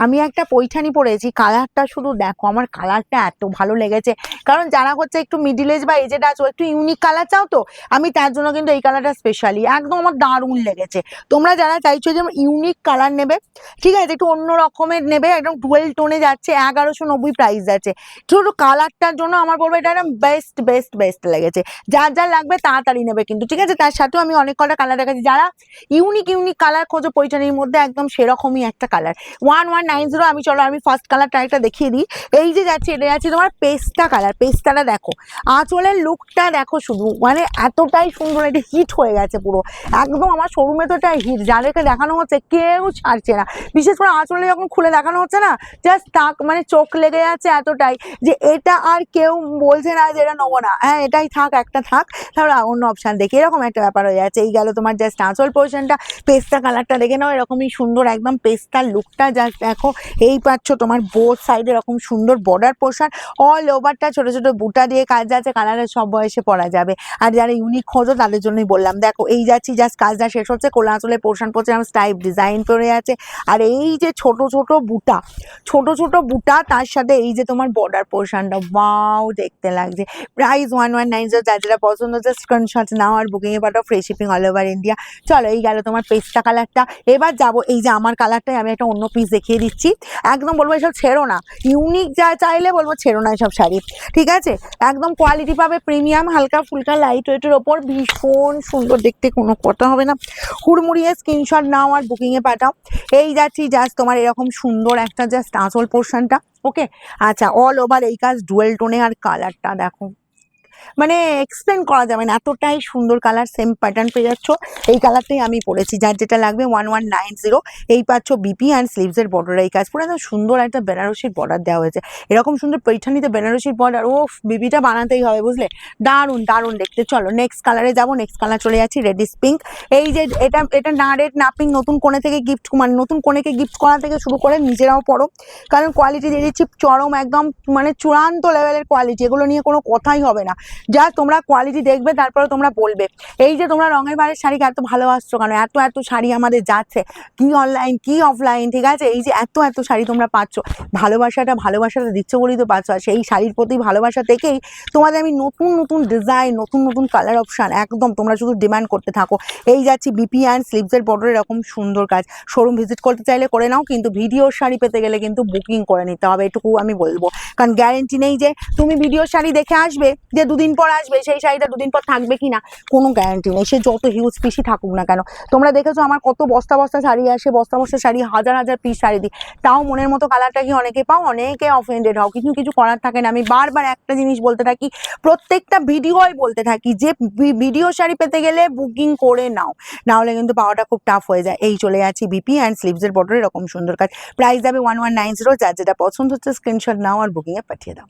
আমি একটা পৈঠানি পরেছি, কালারটা শুধু দেখো, আমার কালারটা এত ভালো লেগেছে। কারণ যারা হচ্ছে একটু মিডিল এজ বা এজেড আছো, একটু ইউনিক কালার চাও, তো আমি তার জন্য কিন্তু এই কালারটা স্পেশালি একদম আমার দারুণ লেগেছে। তোমরা যারা চাইছো যে ইউনিক কালার নেবে, ঠিক আছে, একটু অন্য রকমের নেবে, একদম 12 টোনে যাচ্ছে, 1190 প্রাইস যাচ্ছে, শুধু কালারটার জন্য আমার বলবো এটা একদম বেস্ট বেস্ট বেস্ট লেগেছে। যার যার লাগবে তাড়াতাড়ি নেবে কিন্তু, ঠিক আছে। তার সাথেও আমি অনেক কটা কালার দেখাচ্ছি, যারা ইউনিক ইউনিক কালার খোঁজো পৈঠানির মধ্যে, একদম সেরকমই একটা কালার 1190। আমি চলো আমি ফার্স্ট কালারটা একটা দেখিয়ে দিই। এই যে যাচ্ছে, এটা যাচ্ছে তোমার পেস্তা কালার। পেস্তাটা দেখো, আঁচলের লুকটা দেখো, শুধু মানে এতটাই সুন্দর, এটা হিট হয়ে গেছে পুরো একদম। আমার শোরুমে তো এটা হিট, যাদেরকে দেখানো হচ্ছে কেউ ছাড়ছে না। বিশেষ করে আঁচলে যখন খুলে দেখানো হচ্ছে না, জাস্ট তাক মানে চোখ লেগে যাচ্ছে এতটাই, যে এটা আর কেউ বলছে না যে এটা নেবো না, হ্যাঁ এটাই থাক, একটা থাক, তাহলে অন্য অপশান দেখি, এরকম একটা ব্যাপার হয়ে যাচ্ছে। এই গেল তোমার জাস্ট আঁচল পোর্শনটা। পেস্তা কালারটা দেখে নাও, এরকমই সুন্দর একদম পেস্তার লুকটা জাস্ট দেখো। এই পাচ্ছ তোমার বোথ সাইডে এরকম সুন্দর বর্ডার পোর্শন, অল ওভারটা ছোট ছোট বুটা দিয়ে কাজ আছে, কালারের সব বয়সে পরা যাবে। আর যারা ইউনিক খোঁজো তাদের জন্যই বললাম, দেখো এই যাচ্ছি জাস্ট কাজটা শেষ হচ্ছে, কোলা আঁচলের পোর্শন পড়ছে, আমার স্টাইপ ডিজাইন পরে আছে। আর এই যে ছোট ছোট বুটা, ছোট ছোট বুটা, তার সাথে এই যে তোমার বর্ডার পোর্শনটা, ওয়াও দেখতে লাগছে। প্রাইস 1190। যার যেটা পছন্দ হচ্ছে স্ক্রিনশট নাও আর বুকিং এ পাঠাও, free shipping all over India. চলো এই গেল তোমার পেস্তা কালারটা। এবার যাবো এই যে আমার কালারটাই আমি একটা অন্য পিস দেখিয়ে দিচ্ছি। একদম বলবো এসব ছেড়ো না, ইউনিক যা চাইলে বলবো ছেড়ো না এসব শাড়ি, ঠিক আছে। একদম কোয়ালিটি পাবে প্রিমিয়াম, হালকা ফুলকা লাইট ওয়েটের ওপর, ভীষণ সুন্দর দেখতে, কোনো কথা হবে না। হুড়মুড়িয়ে স্ক্রিনশট নাও আর বুকিং এ পাঠাও। এই যাচ্ছি জাস্ট তোমার এরকম সুন্দর একটা জাস্ট আঁচল পোর্শনটা, ওকে। আচ্ছা, অল ওভার এই কাজ ডুয়েল টোনে, আর কালারটা দেখো, মানে এক্সপ্লেন করা যাবে না, এতটাই সুন্দর কালার। সেম প্যাটার্ন পেয়ে যাচ্ছ, এই কালারটাই আমি পরেছি। যার যেটা লাগবে 1190। এই পাচ্ছ বিপি অ্যান্ড স্লিভসের বর্ডার, এই কাজ পুরো একদম সুন্দর একটা বেনারসির বর্ডার দেওয়া হয়েছে। এরকম সুন্দর পৈঠানিতে বেনারসির বর্ডার, ও বিপিটা বানাতেই হবে বুঝলে, দারুণ দারুণ দেখতে। চলো নেক্সট কালারে যাবো। নেক্সট কালার চলে যাচ্ছি রেডিশ পিঙ্ক। এই যে এটা এটা না রেড না পিঙ্ক, নতুন কোণে থেকে গিফট, মানে নতুন কোণেকে গিফট করা থেকে শুরু করে নিজেরাও পড়ো, কারণ কোয়ালিটি দিয়ে দিচ্ছি চরম একদম, মানে চূড়ান্ত লেভেলের কোয়ালিটি, এগুলো নিয়ে কোনো কথাই হবে না। যা তোমরা কোয়ালিটি দেখবে তারপরে তোমরা বলবে। এই যে তোমরা রঙের বাড়ির শাড়িকে এত ভালোবাসছো কেন, এত এত শাড়ি আমাদের যাচ্ছে, কি অনলাইন কি অফলাইন, ঠিক আছে। এই যে এত এত শাড়ি তোমরা পাচ্ছ, ভালোবাসাটা দিচ্ছ বলেই তো পাচ্ছ। আর সেই শাড়ির প্রতি ভালোবাসা থেকেই তোমাদের আমি নতুন নতুন ডিজাইন, নতুন নতুন কালার অপশান, একদম তোমরা শুধু ডিমান্ড করতে থাকো। এই যাচ্ছি বিপি অ্যান্ড স্লিভসের বর্ডার, এরকম সুন্দর কাজ। শোরুম ভিজিট করতে চাইলে করে নাও, কিন্তু ভিডিওর শাড়ি পেতে গেলে কিন্তু বুকিং করে নিতে হবে, এটুকু আমি বলবো। কারণ গ্যারেন্টি নেই যে তুমি ভিডিওর শাড়ি দেখে আসবে, যে দুদিন পর আসবে, সেই শাড়িটা দুদিন পর থাকবে কিনা কোনো গ্যারান্টি নেই, সে যত হিউজ পিসই থাকুক না কেন। তোমরা দেখেছো আমার কত বস্তা বস্তা শাড়ি আসে, বস্তা বস্তা শাড়ি, হাজার হাজার পিস শাড়ি দিই, তাও মনের মতো কালারটা কি অনেকে পাও, অনেকে অফেন্ডেড হও, কিন্তু কিছু করার থাকে না। আমি বারবার একটা জিনিস বলতে থাকি, প্রত্যেকটা ভিডিওই বলতে থাকি, যে ভিডিও শাড়ি পেতে গেলে বুকিং করে নাও, না হলে কিন্তু পাওয়াটা খুব টাফ হয়ে যায়। এই চলে যাচ্ছি বিপি অ্যান্ড স্লিভসের বর্ডার, এরকম সুন্দর কাজ। প্রাইস যাবে 1190। যার যেটা পছন্দ হচ্ছে স্ক্রিনশট নাও আর বুকিং এ পাঠিয়ে দাও।